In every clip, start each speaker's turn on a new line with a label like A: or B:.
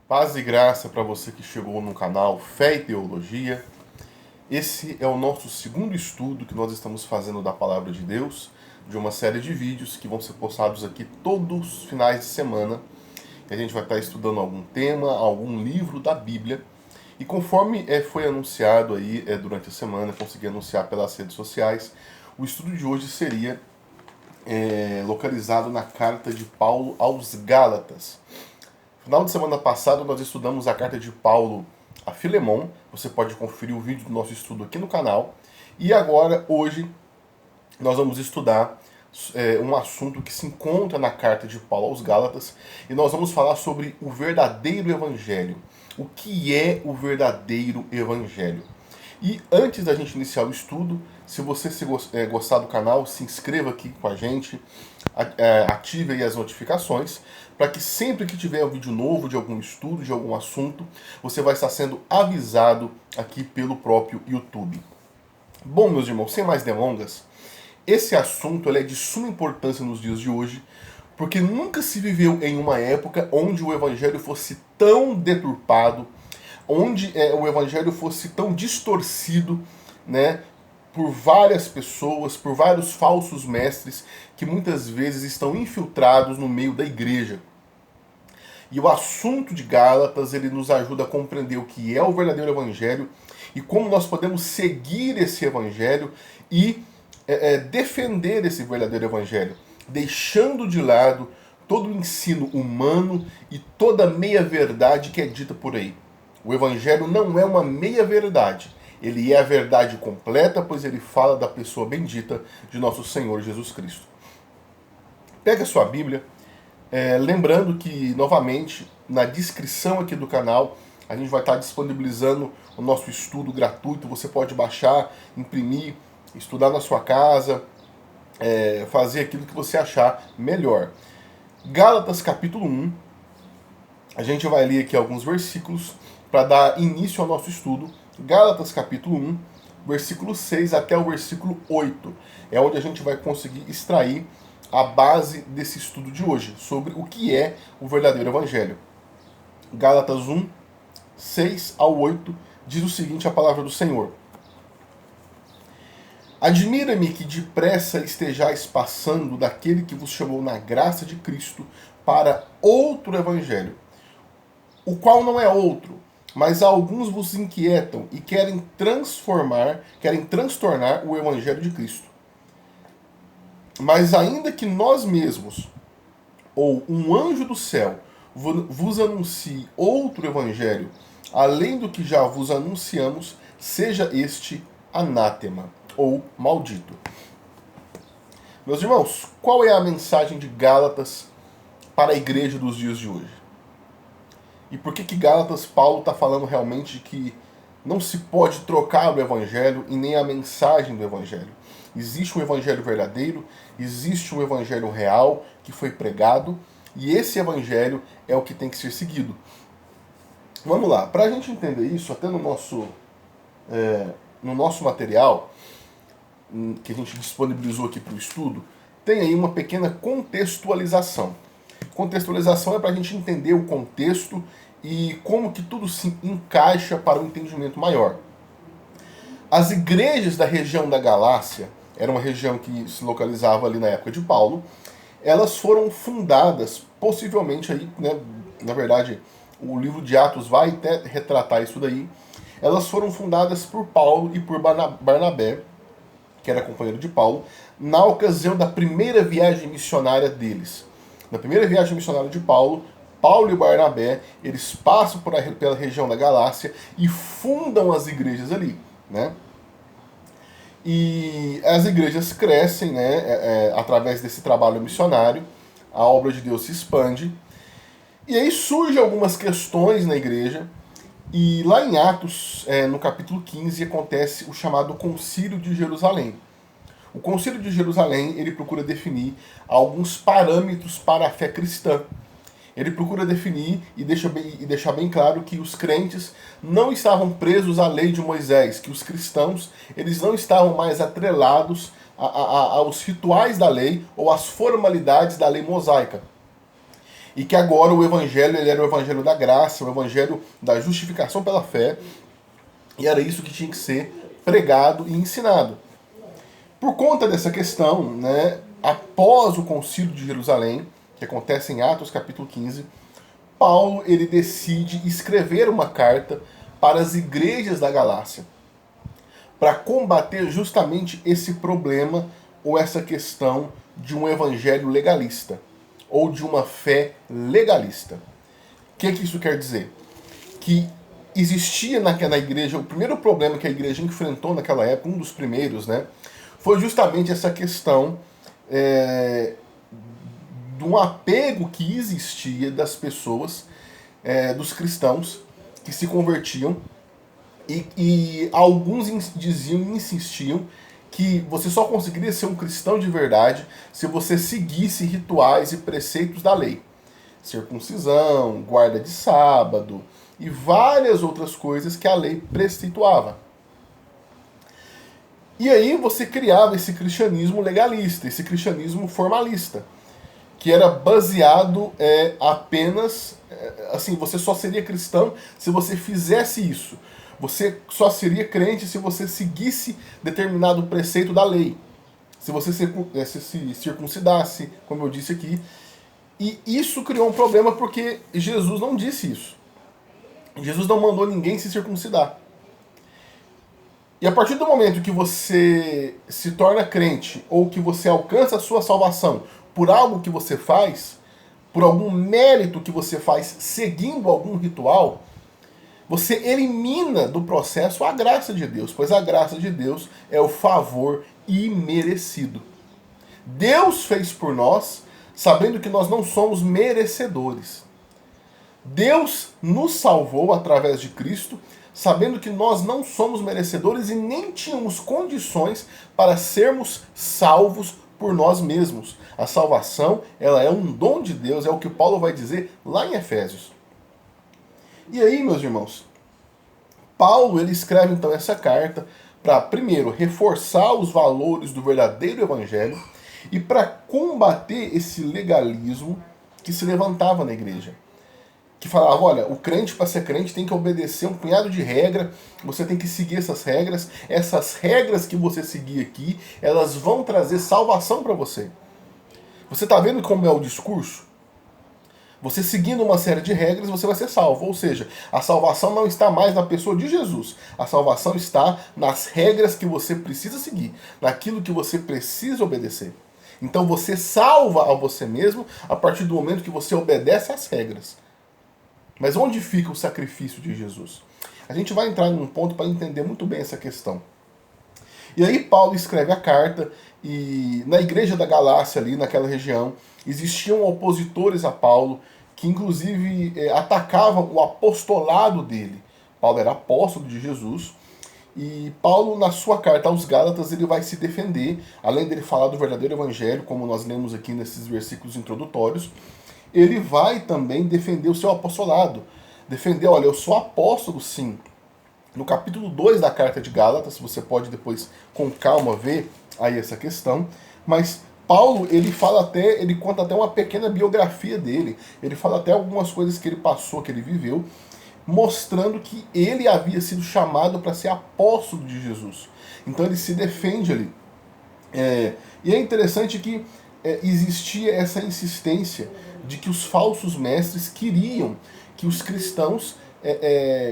A: Paz e graça para você que chegou no canal Fé e Teologia. Esse é o nosso segundo estudo que nós estamos fazendo da Palavra de Deus, de uma série de vídeos que vão ser postados aqui todos os finais de semana. A gente vai estar estudando algum tema, algum livro da Bíblia. E conforme foi anunciado aí durante a semana, consegui anunciar pelas redes sociais, o estudo de hoje seria localizado na carta de Paulo aos Gálatas. Final de semana passada nós estudamos a carta de Paulo a Filemon. Você pode conferir o vídeo do nosso estudo aqui no canal. E agora, hoje, nós vamos estudar um assunto que se encontra na carta de Paulo aos Gálatas. E nós vamos falar sobre o verdadeiro evangelho. O que é o verdadeiro evangelho? E antes da gente iniciar o estudo, se você gostar do canal, se inscreva aqui com a gente, ative aí as notificações, para que sempre que tiver um vídeo novo de algum estudo, de algum assunto, você vai estar sendo avisado aqui pelo próprio YouTube. Bom, meus irmãos, sem mais delongas, esse assunto é de suma importância nos dias de hoje, porque nunca se viveu em uma época onde o evangelho fosse tão deturpado, onde o evangelho fosse tão distorcido, né, por várias pessoas, por vários falsos mestres que muitas vezes estão infiltrados no meio da igreja. E o assunto de Gálatas, ele nos ajuda a compreender o que é o verdadeiro evangelho e como nós podemos seguir esse evangelho e defender esse verdadeiro evangelho, deixando de lado todo o ensino humano e toda a meia-verdade que é dita por aí. O evangelho não é uma meia-verdade. Ele é a verdade completa, pois ele fala da pessoa bendita de nosso Senhor Jesus Cristo. Pega a sua Bíblia, lembrando que, novamente, na descrição aqui do canal, a gente vai estar disponibilizando o nosso estudo gratuito. Você pode baixar, imprimir, estudar na sua casa, fazer aquilo que você achar melhor. Gálatas capítulo 1, a gente vai ler aqui alguns versículos para dar início ao nosso estudo. Gálatas capítulo 1, versículo 6 até o versículo 8. É onde a gente vai conseguir extrair a base desse estudo de hoje, sobre o que é o verdadeiro evangelho. Gálatas 1, 6 ao 8, diz o seguinte a palavra do Senhor. Admira-me que depressa estejais passando daquele que vos chamou na graça de Cristo para outro evangelho, o qual não é outro, mas alguns vos inquietam e querem transtornar o evangelho de Cristo. Mas ainda que nós mesmos, ou um anjo do céu, vos anuncie outro evangelho, além do que já vos anunciamos, seja este anátema, ou maldito. Meus irmãos, qual é a mensagem de Gálatas para a igreja dos dias de hoje? E por que Gálatas, Paulo está falando realmente de que não se pode trocar o evangelho e nem a mensagem do evangelho? Existe um evangelho verdadeiro, existe um evangelho real que foi pregado, e esse evangelho é o que tem que ser seguido. Vamos lá, para a gente entender isso, até no nosso material, que a gente disponibilizou aqui para o estudo, tem aí uma pequena contextualização. Contextualização é para a gente entender o contexto e como que tudo se encaixa para um entendimento maior. As igrejas da região da Galácia, era uma região que se localizava ali na época de Paulo, elas foram fundadas, possivelmente aí, né, na verdade, o livro de Atos vai até retratar isso daí, elas foram fundadas por Paulo e por Barnabé, que era companheiro de Paulo, na ocasião da primeira viagem missionária deles. Na primeira viagem missionária de Paulo, Paulo e Barnabé, eles passam pela região da Galácia e fundam as igrejas ali, né? E as igrejas crescem, né, através desse trabalho missionário, a obra de Deus se expande, e aí surgem algumas questões na igreja, e lá em Atos, no capítulo 15, acontece o chamado Concílio de Jerusalém. O Concílio de Jerusalém, ele procura definir alguns parâmetros para a fé cristã. Ele procura definir e deixar bem claro que os crentes não estavam presos à lei de Moisés, que os cristãos eles não estavam mais atrelados aos rituais da lei ou às formalidades da lei mosaica. E que agora o evangelho ele era o evangelho da graça, o evangelho da justificação pela fé, e era isso que tinha que ser pregado e ensinado. Por conta dessa questão, né, após o concílio de Jerusalém, que acontece em Atos capítulo 15, Paulo ele decide escrever uma carta para as igrejas da Galácia, para combater justamente esse problema ou essa questão de um evangelho legalista, ou de uma fé legalista. O que isso quer dizer? Que existia na igreja, o primeiro problema que a igreja enfrentou naquela época, um dos primeiros, né, foi justamente essa questão de um apego que existia das pessoas, dos cristãos que se convertiam, e alguns diziam e insistiam que você só conseguiria ser um cristão de verdade se você seguisse rituais e preceitos da lei. Circuncisão, guarda de sábado e várias outras coisas que a lei preceituava. E aí você criava esse cristianismo legalista, esse cristianismo formalista, que era baseado apenas, assim, você só seria cristão se você fizesse isso. Você só seria crente se você seguisse determinado preceito da lei. Se você se circuncidasse, como eu disse aqui. E isso criou um problema porque Jesus não disse isso. Jesus não mandou ninguém se circuncidar. E a partir do momento que você se torna crente ou que você alcança a sua salvação por algo que você faz, por algum mérito que você faz seguindo algum ritual, você elimina do processo a graça de Deus, pois a graça de Deus é o favor imerecido. Deus fez por nós, sabendo que nós não somos merecedores. Deus nos salvou através de Cristo, sabendo que nós não somos merecedores e nem tínhamos condições para sermos salvos por nós mesmos. A salvação, ela é um dom de Deus, é o que Paulo vai dizer lá em Efésios. E aí, meus irmãos, Paulo ele escreve então essa carta para, primeiro, reforçar os valores do verdadeiro evangelho e para combater esse legalismo que se levantava na igreja. Que falava, olha, o crente para ser crente tem que obedecer um punhado de regras, você tem que seguir essas regras que você seguir aqui, elas vão trazer salvação para você. Você está vendo como é o discurso? Você seguindo uma série de regras, você vai ser salvo. Ou seja, a salvação não está mais na pessoa de Jesus. A salvação está nas regras que você precisa seguir, naquilo que você precisa obedecer. Então você salva a você mesmo a partir do momento que você obedece às regras. Mas onde fica o sacrifício de Jesus? A gente vai entrar num ponto para entender muito bem essa questão. E aí Paulo escreve a carta e na igreja da Galácia ali, naquela região, existiam opositores a Paulo que inclusive atacavam o apostolado dele. Paulo era apóstolo de Jesus e Paulo na sua carta aos Gálatas ele vai se defender, além dele falar do verdadeiro evangelho, como nós lemos aqui nesses versículos introdutórios, ele vai também defender o seu apostolado. Defender, olha, eu sou apóstolo sim. No capítulo 2 da carta de Gálatas, você pode depois com calma ver aí essa questão, mas Paulo, ele conta até uma pequena biografia dele, ele fala até algumas coisas que ele passou, que ele viveu, mostrando que ele havia sido chamado para ser apóstolo de Jesus. Então ele se defende ali. E é interessante que existia essa insistência de que os falsos mestres queriam que os cristãos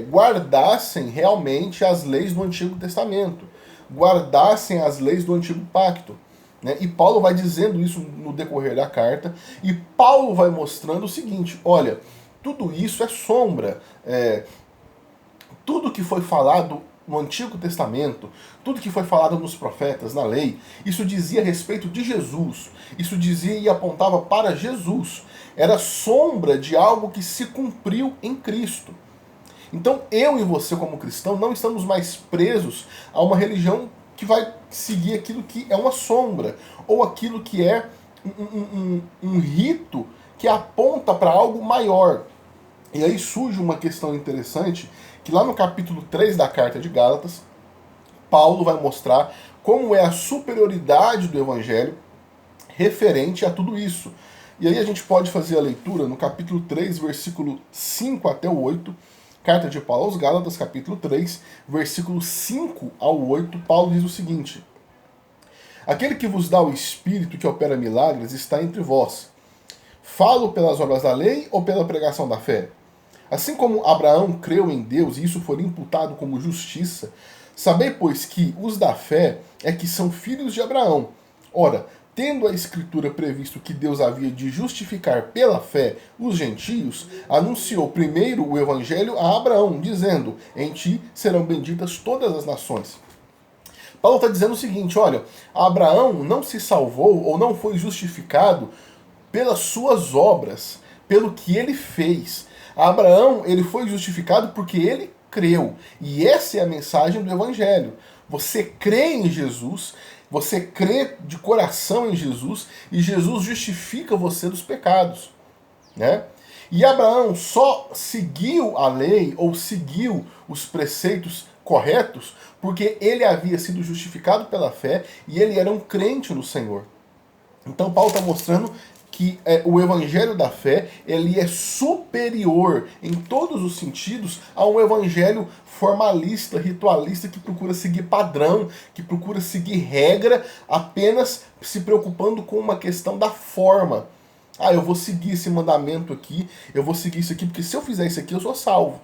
A: guardassem realmente as leis do Antigo Testamento, guardassem as leis do Antigo Pacto. Né? E Paulo vai dizendo isso no decorrer da carta, e Paulo vai mostrando o seguinte, olha, tudo isso é sombra, tudo que foi falado no Antigo Testamento, tudo que foi falado nos profetas, na lei, isso dizia a respeito de Jesus, isso dizia e apontava para Jesus, era sombra de algo que se cumpriu em Cristo. Então eu e você como cristão não estamos mais presos a uma religião que vai seguir aquilo que é uma sombra, ou aquilo que é um rito que aponta para algo maior. E aí surge uma questão interessante, que lá no capítulo 3 da carta de Gálatas, Paulo vai mostrar como é a superioridade do evangelho referente a tudo isso. E aí a gente pode fazer a leitura no capítulo 3, versículo 5 até o 8, carta de Paulo aos Gálatas, capítulo 3, versículo 5 ao 8, Paulo diz o seguinte: aquele que vos dá o Espírito que opera milagres está entre vós. Falo pelas obras da lei ou pela pregação da fé? Assim como Abraão creu em Deus e isso foi imputado como justiça, sabei, pois, que os da fé é que são filhos de Abraão. Ora, tendo a Escritura previsto que Deus havia de justificar pela fé os gentios, anunciou primeiro o Evangelho a Abraão, dizendo: em ti serão benditas todas as nações. Paulo está dizendo o seguinte: olha, Abraão não se salvou ou não foi justificado pelas suas obras, pelo que ele fez. Abraão, ele foi justificado porque ele creu. E essa é a mensagem do Evangelho. Você crê em Jesus, você crê de coração em Jesus, e Jesus justifica você dos pecados, né? E Abraão só seguiu a lei, ou seguiu os preceitos corretos, porque ele havia sido justificado pela fé, e ele era um crente no Senhor. Então Paulo está mostrando que o evangelho da fé ele é superior em todos os sentidos a um evangelho formalista, ritualista, que procura seguir padrão, que procura seguir regra, apenas se preocupando com uma questão da forma. Ah, eu vou seguir esse mandamento aqui, eu vou seguir isso aqui, porque se eu fizer isso aqui eu sou salvo.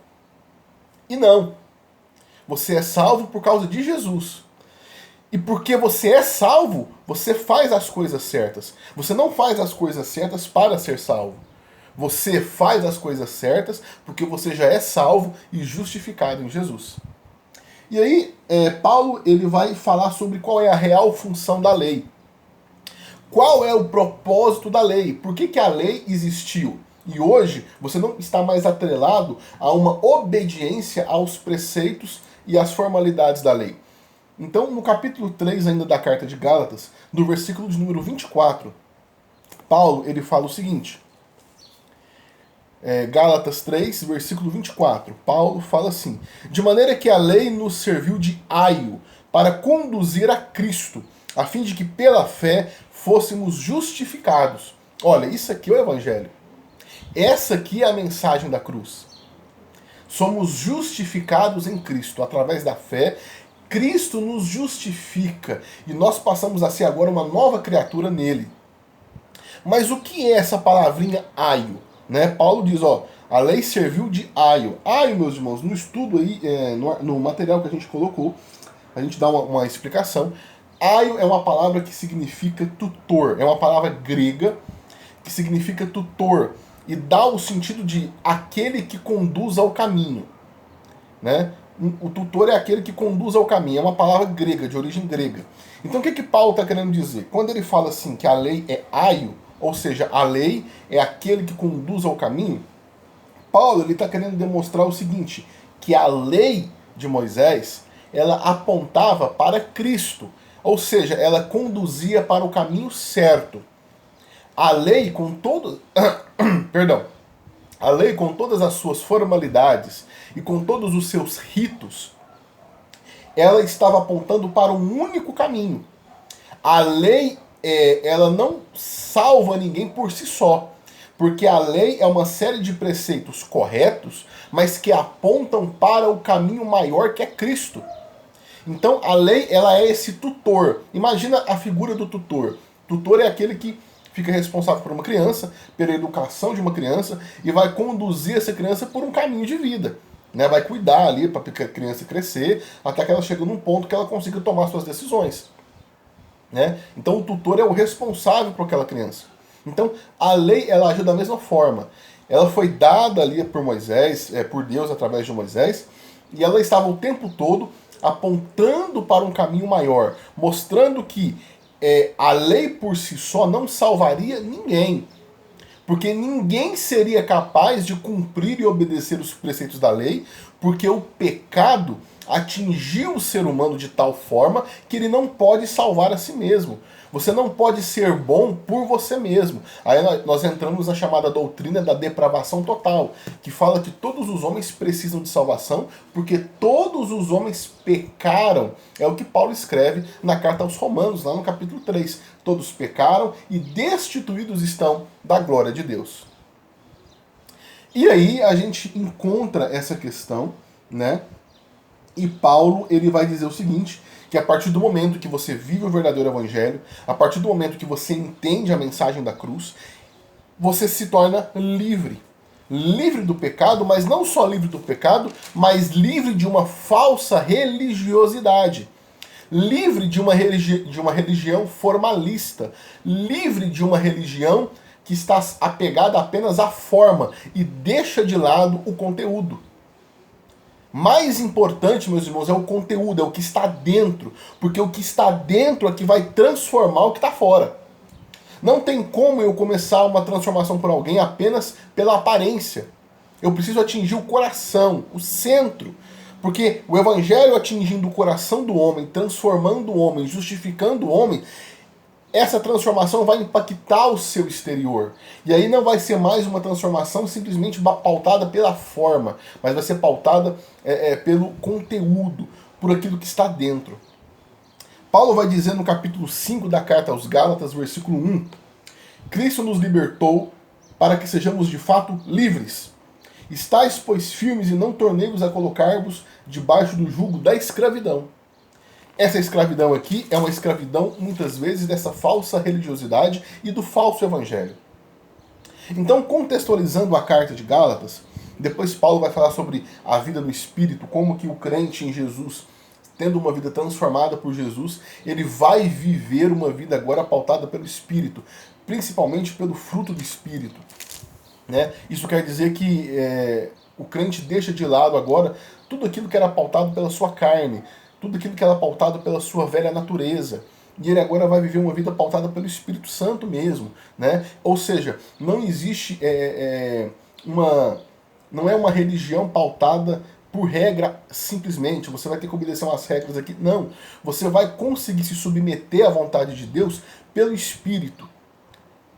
A: E não. Você é salvo por causa de Jesus. E porque você é salvo, você faz as coisas certas. Você não faz as coisas certas para ser salvo. Você faz as coisas certas porque você já é salvo e justificado em Jesus. E aí, Paulo ele vai falar sobre qual é a real função da lei. Qual é o propósito da lei? Por que a lei existiu? E hoje você não está mais atrelado a uma obediência aos preceitos e às formalidades da lei. Então, no capítulo 3 ainda da carta de Gálatas, no versículo de número 24, Paulo ele fala o seguinte, Gálatas 3, versículo 24, Paulo fala assim: de maneira que a lei nos serviu de aio para conduzir a Cristo, a fim de que pela fé fôssemos justificados. Olha, isso aqui é o Evangelho. Essa aqui é a mensagem da cruz. Somos justificados em Cristo através da fé. Cristo nos justifica e nós passamos a ser agora uma nova criatura nele. Mas o que é essa palavrinha aio? Né? Paulo diz, ó, a lei serviu de aio. Aio, meus irmãos, no estudo aí, no material que a gente colocou, a gente dá uma explicação. Aio é uma palavra que significa tutor, é uma palavra grega que significa tutor e dá o sentido de aquele que conduz ao caminho, né? O tutor é aquele que conduz ao caminho, é uma palavra grega, de origem grega. Então o que Paulo está querendo dizer? Quando ele fala assim que a lei é aio, ou seja, a lei é aquele que conduz ao caminho, Paulo está querendo demonstrar o seguinte, que a lei de Moisés, ela apontava para Cristo, ou seja, ela conduzia para o caminho certo. A lei com todo... Perdão. A lei, com todas as suas formalidades e com todos os seus ritos, ela estava apontando para um único caminho. A lei, ela não salva ninguém por si só, porque a lei é uma série de preceitos corretos, mas que apontam para o caminho maior que é Cristo. Então a lei ela é esse tutor. Imagina a figura do tutor. Tutor é aquele que fica responsável por uma criança, pela educação de uma criança e vai conduzir essa criança por um caminho de vida. Né? Vai cuidar ali para a criança crescer até que ela chegue num ponto que ela consiga tomar suas decisões. Né? Então o tutor é o responsável por aquela criança. Então a lei ela agiu da mesma forma. Ela foi dada ali por Moisés, por Deus através de Moisés, e ela estava o tempo todo apontando para um caminho maior, mostrando que a lei por si só não salvaria ninguém. Porque ninguém seria capaz de cumprir e obedecer os preceitos da lei, porque o pecado atingiu o ser humano de tal forma que ele não pode salvar a si mesmo. Você não pode ser bom por você mesmo. Aí nós entramos na chamada doutrina da depravação total, que fala que todos os homens precisam de salvação, porque todos os homens pecaram. É o que Paulo escreve na carta aos Romanos, lá no capítulo 3. Todos pecaram e destituídos estão da glória de Deus. E aí a gente encontra essa questão, né? E Paulo, ele vai dizer o seguinte, que a partir do momento que você vive o verdadeiro evangelho, a partir do momento que você entende a mensagem da cruz, você se torna livre. Livre do pecado, mas não só livre do pecado, mas livre de uma falsa religiosidade. Livre de uma religião formalista. Livre de uma religião que está apegada apenas à forma e deixa de lado o conteúdo. Mais importante, meus irmãos, é o conteúdo, é o que está dentro. Porque o que está dentro é que vai transformar o que está fora. Não tem como eu começar uma transformação por alguém apenas pela aparência. Eu preciso atingir o coração, o centro. Porque o evangelho atingindo o coração do homem, transformando o homem, justificando o homem, essa transformação vai impactar o seu exterior. E aí não vai ser mais uma transformação simplesmente pautada pela forma, mas vai ser pautada pelo conteúdo, por aquilo que está dentro. Paulo vai dizer no capítulo 5 da carta aos Gálatas, versículo 1, Cristo nos libertou para que sejamos de fato livres. Estais, pois, firmes e não tornei-vos a colocar-vos debaixo do jugo da escravidão. Essa escravidão aqui é uma escravidão, muitas vezes, dessa falsa religiosidade e do falso evangelho. Então, contextualizando a carta de Gálatas, depois Paulo vai falar sobre a vida no Espírito, como que o crente em Jesus, tendo uma vida transformada por Jesus, ele vai viver uma vida agora pautada pelo Espírito, principalmente pelo fruto do Espírito. Né? Isso quer dizer que o crente deixa de lado agora tudo aquilo que era pautado pela sua carne, tudo aquilo que era pautado pela sua velha natureza. E ele agora vai viver uma vida pautada pelo Espírito Santo mesmo. Né? Ou seja, não existe não é uma religião pautada por regra simplesmente. Você vai ter que obedecer umas regras aqui. Não. Você vai conseguir se submeter à vontade de Deus pelo Espírito.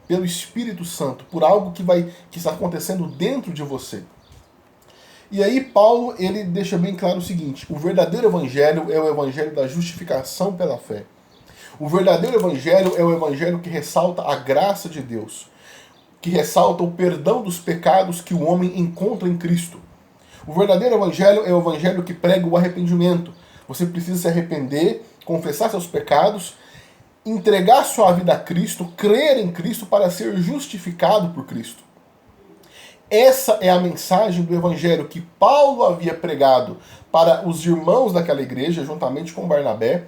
A: Pelo Espírito Santo. Por algo que está acontecendo dentro de você. E aí Paulo, ele deixa bem claro o seguinte, o verdadeiro evangelho é o evangelho da justificação pela fé. O verdadeiro evangelho é o evangelho que ressalta a graça de Deus, que ressalta o perdão dos pecados que o homem encontra em Cristo. O verdadeiro evangelho é o evangelho que prega o arrependimento. Você precisa se arrepender, confessar seus pecados, entregar sua vida a Cristo, crer em Cristo para ser justificado por Cristo. Essa é a mensagem do evangelho que Paulo havia pregado para os irmãos daquela igreja, juntamente com Barnabé,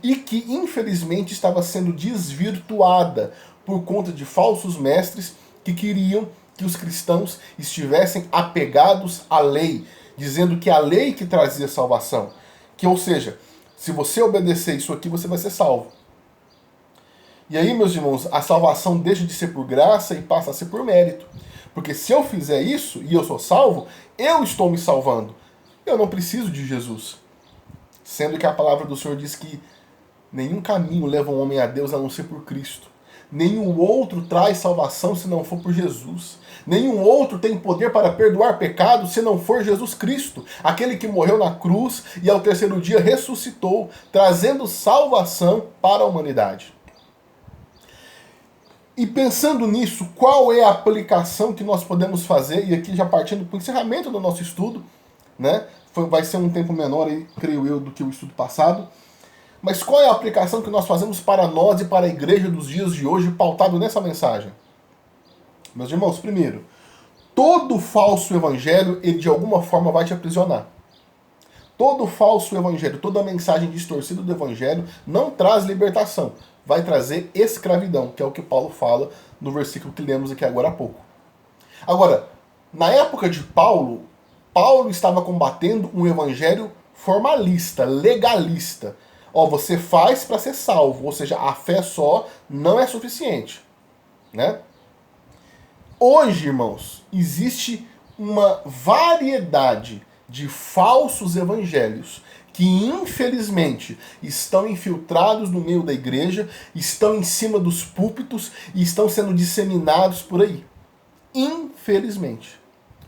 A: e que infelizmente estava sendo desvirtuada por conta de falsos mestres que queriam que os cristãos estivessem apegados à lei, dizendo que a lei que trazia salvação. Que, ou seja, se você obedecer isso aqui, você vai ser salvo. E aí, meus irmãos, a salvação deixa de ser por graça e passa a ser por mérito. Porque se eu fizer isso e eu sou salvo, eu estou me salvando. Eu não preciso de Jesus. Sendo que a palavra do Senhor diz que nenhum caminho leva um homem a Deus a não ser por Cristo. Nenhum outro traz salvação se não for por Jesus. Nenhum outro tem poder para perdoar pecados se não for Jesus Cristo, aquele que morreu na cruz e ao terceiro dia ressuscitou, trazendo salvação para a humanidade. E pensando nisso, qual é a aplicação que nós podemos fazer? E aqui já partindo para o encerramento do nosso estudo, né? Vai ser um tempo menor, aí, creio eu, do que o estudo passado. Mas qual é a aplicação que nós fazemos para nós e para a igreja dos dias de hoje, pautado nessa mensagem? Meus irmãos, primeiro, todo falso evangelho, ele de alguma forma vai te aprisionar. Todo falso evangelho, toda mensagem distorcida do evangelho não traz libertação. Vai trazer escravidão, que é o que Paulo fala no versículo que lemos aqui agora há pouco. Agora, na época de Paulo, Paulo estava combatendo um evangelho formalista, legalista. Ó, você faz para ser salvo, ou seja, a fé só não é suficiente, né? Hoje, irmãos, existe uma variedade de falsos evangelhos que infelizmente estão infiltrados no meio da igreja, estão em cima dos púlpitos e estão sendo disseminados por aí. Infelizmente.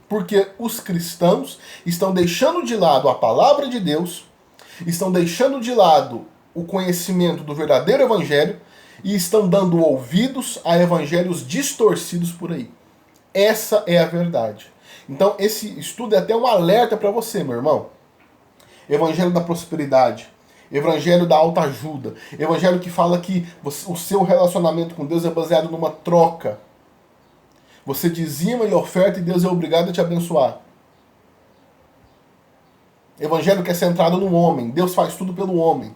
A: Porque os cristãos estão deixando de lado a palavra de Deus, estão deixando de lado o conhecimento do verdadeiro evangelho e estão dando ouvidos a evangelhos distorcidos por aí. Essa é a verdade. Então esse estudo é até um alerta para você, meu irmão. Evangelho da prosperidade, evangelho da autoajuda, evangelho que fala que o seu relacionamento com Deus é baseado numa troca. Você dizima e oferta e Deus é obrigado a te abençoar. Evangelho que é centrado no homem. Deus faz tudo pelo homem.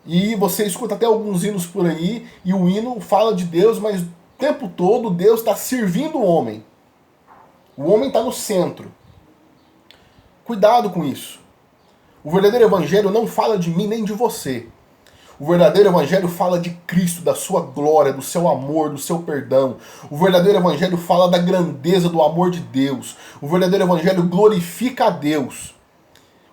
A: E você escuta até alguns hinos por aí, e o hino fala de Deus, mas o tempo todo Deus está servindo o homem. O homem está no centro. Cuidado com isso. O verdadeiro evangelho não fala de mim nem de você. O verdadeiro evangelho fala de Cristo, da sua glória, do seu amor, do seu perdão. O verdadeiro evangelho fala da grandeza do amor de Deus. O verdadeiro evangelho glorifica a Deus.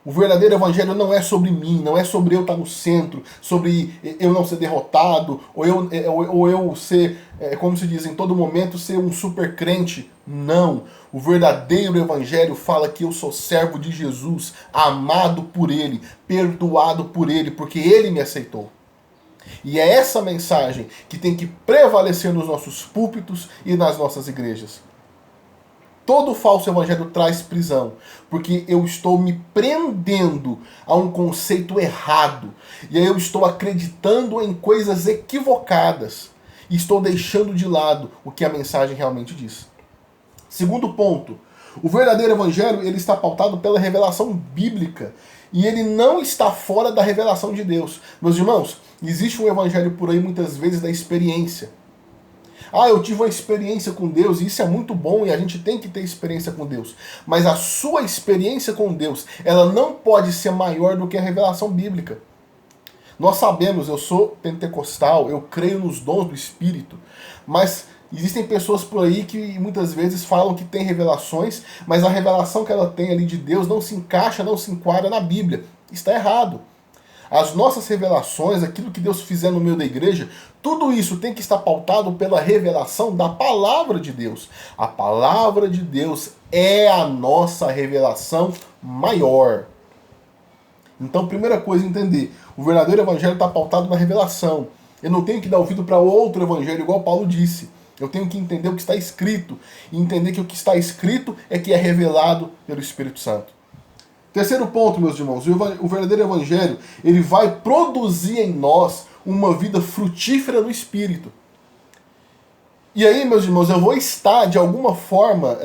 A: O verdadeiro evangelho não é sobre mim, não é sobre eu estar no centro, sobre eu não ser derrotado, ou eu ser, como se diz, em todo momento ser um super crente. Não. O verdadeiro evangelho fala que eu sou servo de Jesus, amado por Ele, perdoado por Ele, porque Ele me aceitou. E é essa mensagem que tem que prevalecer nos nossos púlpitos e nas nossas igrejas. Todo falso evangelho traz prisão, porque eu estou me prendendo a um conceito errado. E aí eu estou acreditando em coisas equivocadas. E estou deixando de lado o que a mensagem realmente diz. Segundo ponto, o verdadeiro evangelho ele está pautado pela revelação bíblica. E ele não está fora da revelação de Deus. Meus irmãos, existe um evangelho por aí muitas vezes da experiência. Ah, eu tive uma experiência com Deus, e isso é muito bom, e a gente tem que ter experiência com Deus. Mas a sua experiência com Deus, ela não pode ser maior do que a revelação bíblica. Nós sabemos, eu sou pentecostal, eu creio nos dons do Espírito, mas existem pessoas por aí que muitas vezes falam que tem revelações, mas a revelação que ela tem ali de Deus não se encaixa, não se enquadra na Bíblia. Está errado. As nossas revelações, aquilo que Deus fizer no meio da igreja, tudo isso tem que estar pautado pela revelação da palavra de Deus. A palavra de Deus é a nossa revelação maior. Então, primeira coisa a entender, o verdadeiro evangelho está pautado na revelação. Eu não tenho que dar ouvido para outro evangelho, igual Paulo disse. Eu tenho que entender o que está escrito. E entender que o que está escrito é que é revelado pelo Espírito Santo. Terceiro ponto, meus irmãos, o verdadeiro evangelho, ele vai produzir em nós uma vida frutífera no Espírito. E aí, meus irmãos, eu vou estar, de alguma forma,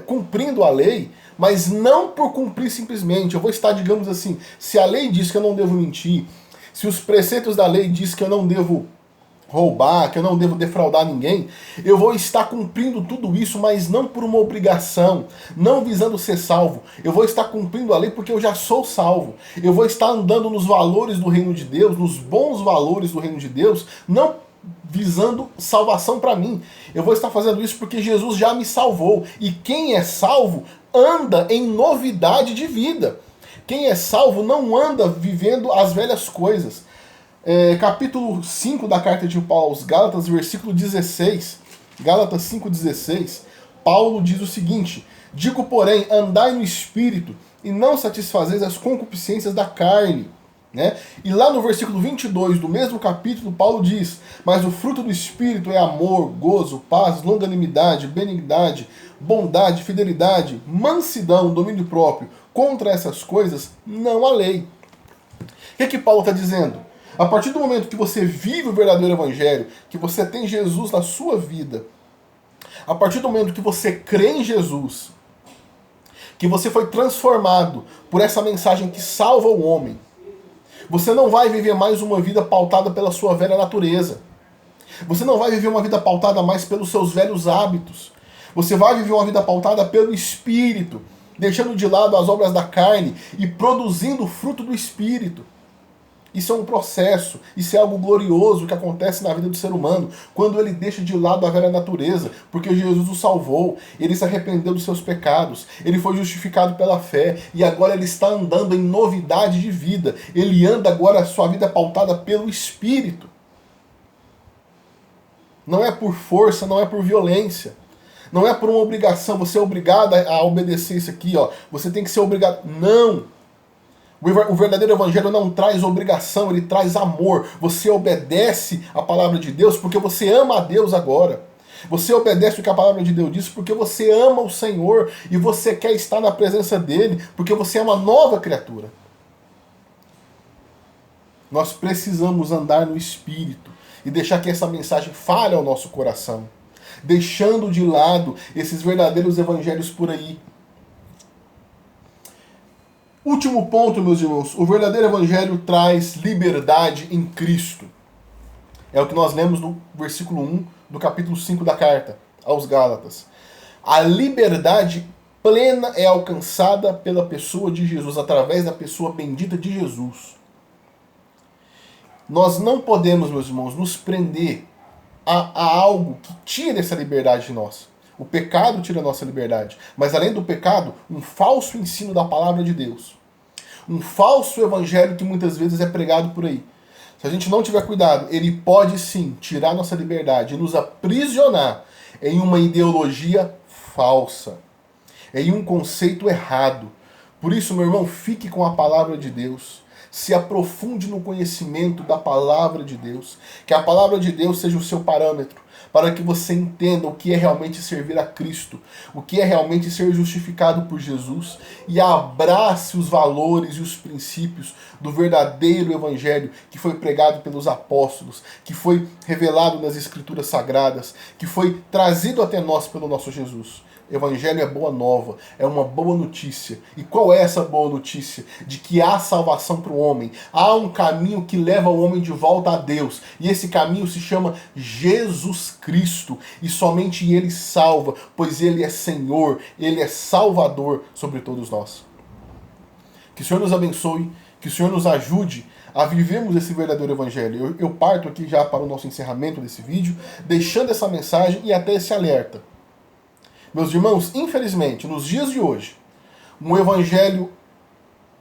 A: cumprindo a lei, mas não por cumprir simplesmente. Eu vou estar, digamos assim, se a lei diz que eu não devo mentir, se os preceitos da lei diz que eu não devo roubar, que eu não devo defraudar ninguém, eu vou estar cumprindo tudo isso, mas não por uma obrigação, não visando ser salvo. Eu vou estar cumprindo a lei porque eu já sou salvo. Eu vou estar andando nos valores do reino de Deus, nos bons valores do reino de Deus, não visando salvação para mim. Eu vou estar fazendo isso porque Jesus já me salvou. E quem é salvo anda em novidade de vida. Quem é salvo não anda vivendo as velhas coisas. Capítulo 5 da carta de Paulo aos Gálatas, versículo 16, Gálatas 5,16, Paulo diz o seguinte: digo, porém, andai no Espírito, e não satisfazeis as concupiscências da carne. Né? E lá no versículo 22 do mesmo capítulo, Paulo diz: mas o fruto do Espírito é amor, gozo, paz, longanimidade, benignidade, bondade, fidelidade, mansidão, domínio próprio. Contra essas coisas não há lei. O que Paulo está dizendo? A partir do momento que você vive o verdadeiro evangelho, que você tem Jesus na sua vida, a partir do momento que você crê em Jesus, que você foi transformado por essa mensagem que salva o homem, você não vai viver mais uma vida pautada pela sua velha natureza. Você não vai viver uma vida pautada mais pelos seus velhos hábitos. Você vai viver uma vida pautada pelo Espírito, deixando de lado as obras da carne e produzindo o fruto do Espírito. Isso é um processo, isso é algo glorioso que acontece na vida do ser humano, quando ele deixa de lado a velha natureza, porque Jesus o salvou, ele se arrependeu dos seus pecados, ele foi justificado pela fé, e agora ele está andando em novidade de vida, ele anda agora, a sua vida é pautada pelo Espírito. Não é por força, não é por violência, não é por uma obrigação, você é obrigado a obedecer isso aqui, ó. Você tem que ser obrigado. Não! O verdadeiro evangelho não traz obrigação, ele traz amor. Você obedece a palavra de Deus porque você ama a Deus agora. Você obedece o que a palavra de Deus diz porque você ama o Senhor e você quer estar na presença dele porque você é uma nova criatura. Nós precisamos andar no Espírito e deixar que essa mensagem fale ao nosso coração, deixando de lado esses verdadeiros evangelhos por aí. Último ponto, meus irmãos, o verdadeiro evangelho traz liberdade em Cristo. É o que nós lemos no versículo 1 do capítulo 5 da carta aos Gálatas. A liberdade plena é alcançada pela pessoa de Jesus, através da pessoa bendita de Jesus. Nós não podemos, meus irmãos, nos prender a algo que tire essa liberdade de nós. O pecado tira a nossa liberdade. Mas além do pecado, um falso ensino da palavra de Deus. Um falso evangelho que muitas vezes é pregado por aí. Se a gente não tiver cuidado, ele pode sim tirar nossa liberdade e nos aprisionar em uma ideologia falsa, em um conceito errado. Por isso, meu irmão, fique com a palavra de Deus. Se aprofunde no conhecimento da palavra de Deus. Que a palavra de Deus seja o seu parâmetro, para que você entenda o que é realmente servir a Cristo, o que é realmente ser justificado por Jesus, e abrace os valores e os princípios do verdadeiro evangelho que foi pregado pelos apóstolos, que foi revelado nas Escrituras Sagradas, que foi trazido até nós pelo nosso Jesus. Evangelho é boa nova, é uma boa notícia. E qual é essa boa notícia? De que há salvação para o homem. Há um caminho que leva o homem de volta a Deus. E esse caminho se chama Jesus Cristo. E somente Ele salva, pois Ele é Senhor, Ele é Salvador sobre todos nós. Que o Senhor nos abençoe, que o Senhor nos ajude a vivermos esse verdadeiro evangelho. Eu parto aqui já para o nosso encerramento desse vídeo, deixando essa mensagem e até esse alerta. Meus irmãos, infelizmente, nos dias de hoje, um evangelho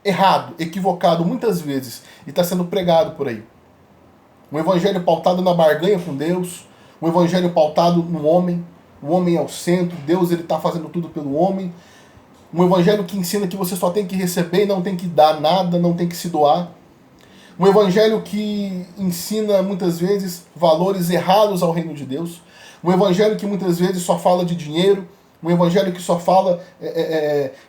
A: errado, equivocado muitas vezes, e está sendo pregado por aí. Um evangelho pautado na barganha com Deus, um evangelho pautado no homem, o homem é o centro, Deus ele está fazendo tudo pelo homem. Um evangelho que ensina que você só tem que receber e não tem que dar nada, não tem que se doar. Um evangelho que ensina muitas vezes valores errados ao reino de Deus. Um evangelho que muitas vezes só fala de dinheiro. Um evangelho que só fala,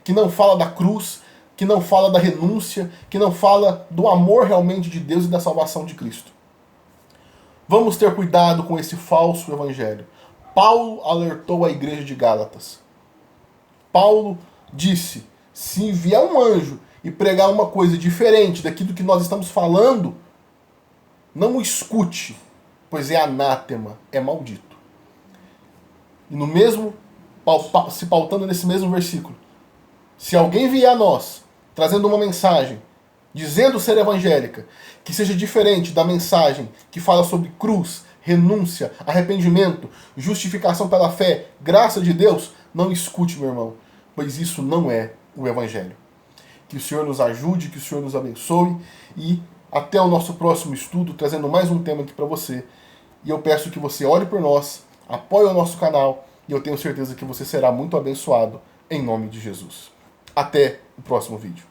A: que não fala da cruz, que não fala da renúncia, que não fala do amor realmente de Deus e da salvação de Cristo. Vamos ter cuidado com esse falso evangelho. Paulo alertou a igreja de Gálatas. Paulo disse, se vier um anjo e pregar uma coisa diferente daquilo que nós estamos falando, não o escute, pois é anátema, é maldito. E no mesmo, se pautando nesse mesmo versículo, se alguém vier a nós, trazendo uma mensagem, dizendo ser evangélica, que seja diferente da mensagem que fala sobre cruz, renúncia, arrependimento, justificação pela fé, graça de Deus, não escute, meu irmão, pois isso não é o evangelho. Que o Senhor nos ajude, que o Senhor nos abençoe e até o nosso próximo estudo, trazendo mais um tema aqui para você. E eu peço que você ore por nós, apoie o nosso canal e eu tenho certeza que você será muito abençoado em nome de Jesus. Até o próximo vídeo.